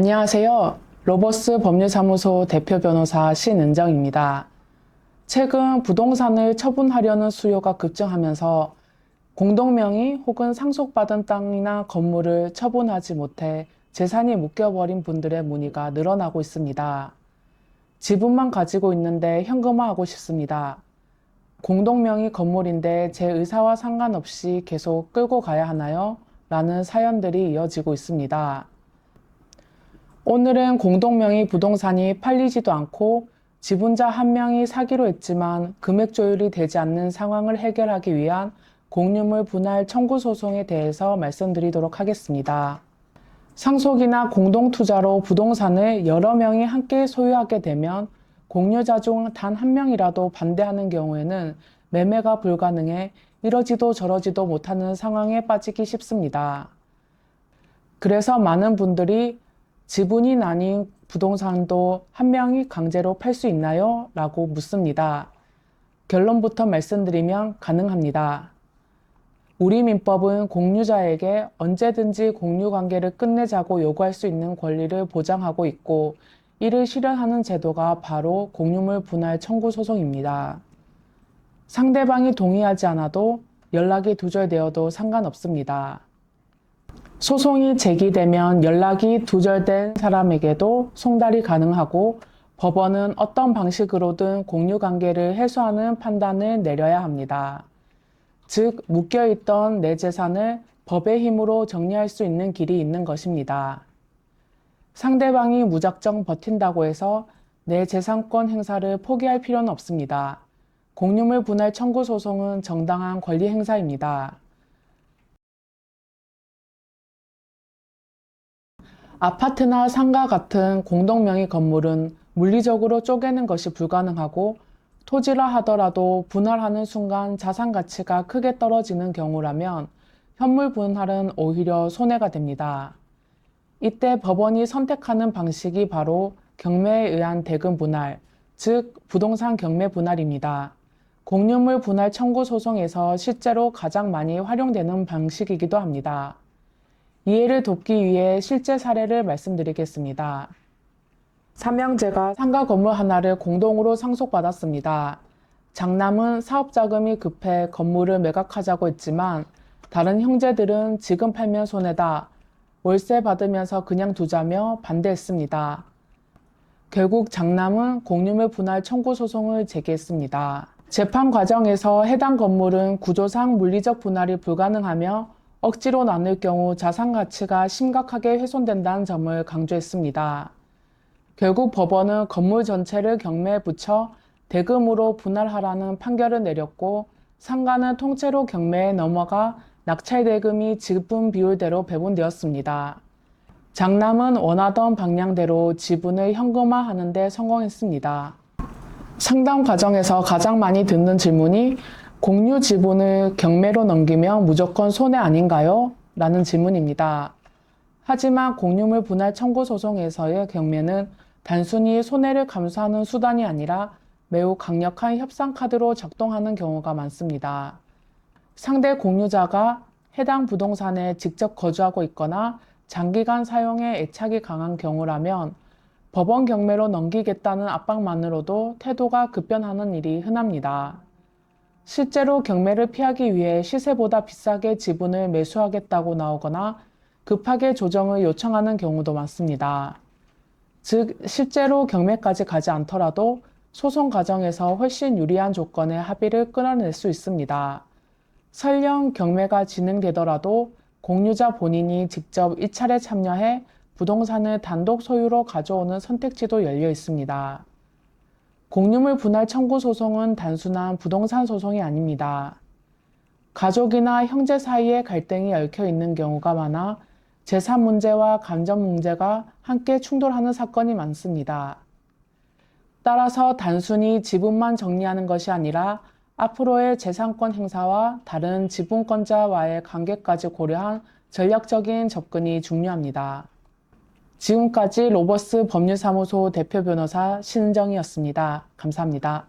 안녕하세요. 로버스 법률사무소 대표 변호사 신은정입니다. 최근 부동산을 처분하려는 수요가 급증하면서 공동명의 혹은 상속받은 땅이나 건물을 처분하지 못해 재산이 묶여버린 분들의 문의가 늘어나고 있습니다. 지분만 가지고 있는데 현금화하고 싶습니다. 공동명의 건물인데 제 의사와 상관없이 계속 끌고 가야 하나요? 라는 사연들이 이어지고 있습니다. 오늘은 공동명의 부동산이 팔리지도 않고 지분자 한 명이 사기로 했지만 금액 조율이 되지 않는 상황을 해결하기 위한 공유물 분할 청구 소송에 대해서 말씀드리도록 하겠습니다. 상속이나 공동투자로 부동산을 여러 명이 함께 소유하게 되면 공유자 중 단 한 명이라도 반대하는 경우에는 매매가 불가능해 이러지도 저러지도 못하는 상황에 빠지기 쉽습니다. 그래서 많은 분들이 지분이 나뉜 부동산도 한 명이 강제로 팔 수 있나요? 라고 묻습니다. 결론부터 말씀드리면 가능합니다. 우리 민법은 공유자에게 언제든지 공유관계를 끝내자고 요구할 수 있는 권리를 보장하고 있고 이를 실현하는 제도가 바로 공유물 분할 청구 소송입니다. 상대방이 동의하지 않아도 연락이 두절되어도 상관없습니다. 소송이 제기되면 연락이 두절된 사람에게도 송달이 가능하고 법원은 어떤 방식으로든 공유관계를 해소하는 판단을 내려야 합니다. 즉, 묶여있던 내 재산을 법의 힘으로 정리할 수 있는 길이 있는 것입니다. 상대방이 무작정 버틴다고 해서 내 재산권 행사를 포기할 필요는 없습니다. 공유물 분할 청구 소송은 정당한 권리 행사입니다. 아파트나 상가 같은 공동명의 건물은 물리적으로 쪼개는 것이 불가능하고 토지라 하더라도 분할하는 순간 자산 가치가 크게 떨어지는 경우라면 현물 분할은 오히려 손해가 됩니다. 이때 법원이 선택하는 방식이 바로 경매에 의한 대금 분할, 즉 부동산 경매 분할입니다. 공유물 분할 청구 소송에서 실제로 가장 많이 활용되는 방식이기도 합니다. 이해를 돕기 위해 실제 사례를 말씀드리겠습니다. 삼형제가 상가 건물 하나를 공동으로 상속받았습니다. 장남은 사업자금이 급해 건물을 매각하자고 했지만 다른 형제들은 지금 팔면 손해다, 월세 받으면서 그냥 두자며 반대했습니다. 결국 장남은 공유물 분할 청구 소송을 제기했습니다. 재판 과정에서 해당 건물은 구조상 물리적 분할이 불가능하며 억지로 나눌 경우 자산 가치가 심각하게 훼손된다는 점을 강조했습니다. 결국 법원은 건물 전체를 경매에 붙여 대금으로 분할하라는 판결을 내렸고 상가는 통째로 경매에 넘어가 낙찰 대금이 지분 비율대로 배분되었습니다. 장남은 원하던 방향대로 지분을 현금화하는 데 성공했습니다. 상담 과정에서 가장 많이 듣는 질문이 공유 지분을 경매로 넘기면 무조건 손해 아닌가요? 라는 질문입니다. 하지만 공유물 분할 청구 소송에서의 경매는 단순히 손해를 감수하는 수단이 아니라 매우 강력한 협상 카드로 작동하는 경우가 많습니다. 상대 공유자가 해당 부동산에 직접 거주하고 있거나 장기간 사용에 애착이 강한 경우라면 법원 경매로 넘기겠다는 압박만으로도 태도가 급변하는 일이 흔합니다. 실제로 경매를 피하기 위해 시세보다 비싸게 지분을 매수하겠다고 나오거나 급하게 조정을 요청하는 경우도 많습니다. 즉, 실제로 경매까지 가지 않더라도 소송 과정에서 훨씬 유리한 조건의 합의를 끌어낼 수 있습니다. 설령 경매가 진행되더라도 공유자 본인이 직접 입찰에 참여해 부동산을 단독 소유로 가져오는 선택지도 열려 있습니다. 공유물 분할 청구 소송은 단순한 부동산 소송이 아닙니다. 가족이나 형제 사이에 갈등이 얽혀 있는 경우가 많아 재산 문제와 감정 문제가 함께 충돌하는 사건이 많습니다. 따라서 단순히 지분만 정리하는 것이 아니라 앞으로의 재산권 행사와 다른 지분권자와의 관계까지 고려한 전략적인 접근이 중요합니다. 지금까지 로버스 법률사무소 대표 변호사 신은정이었습니다. 감사합니다.